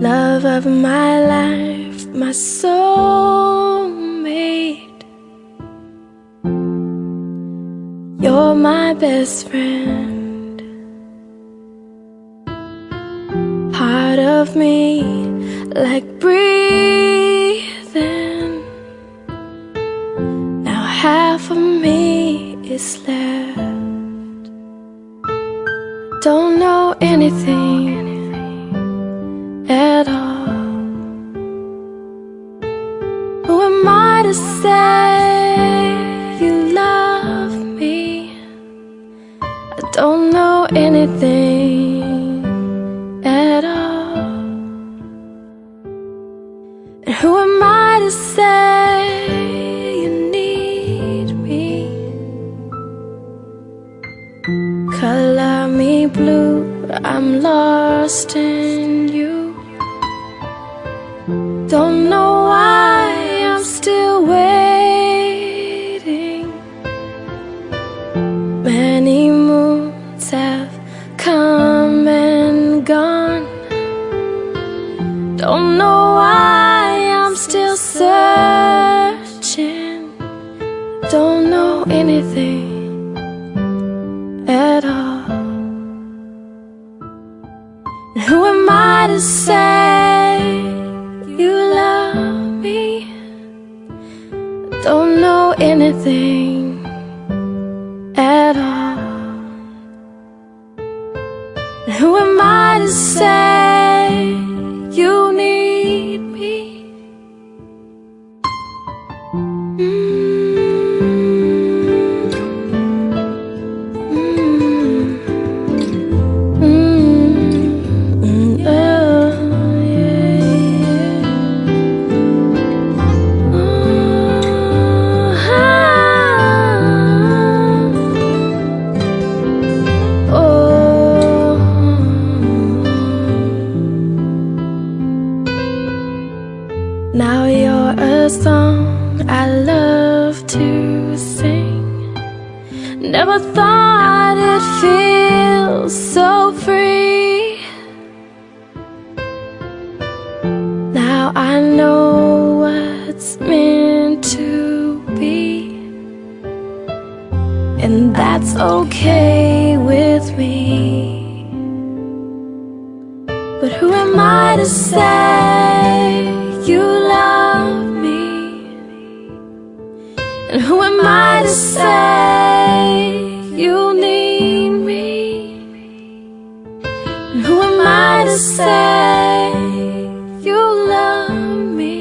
love of my life, my soulmate. You're my best friend, part of me like breathing. Now half of me is left. Don't know anything at all. Who am I to say you love me? I don't know anything at all. And who am I to say you need me? Color me blue, I'm lost in you. Don't know why I'm still waiting. Many moons have come and gone. Don't know why I'm still searching. Don't know anything at all. And who am I to say you love me? Don't know anything at all. And who am I to say you need me? Now you're a song I love to sing. Never thought it'd feel so free. Now I know what's meant to be, and that's okay with me. But who am I to say you love me? And who am I to say you need me? And who am I to say you love me?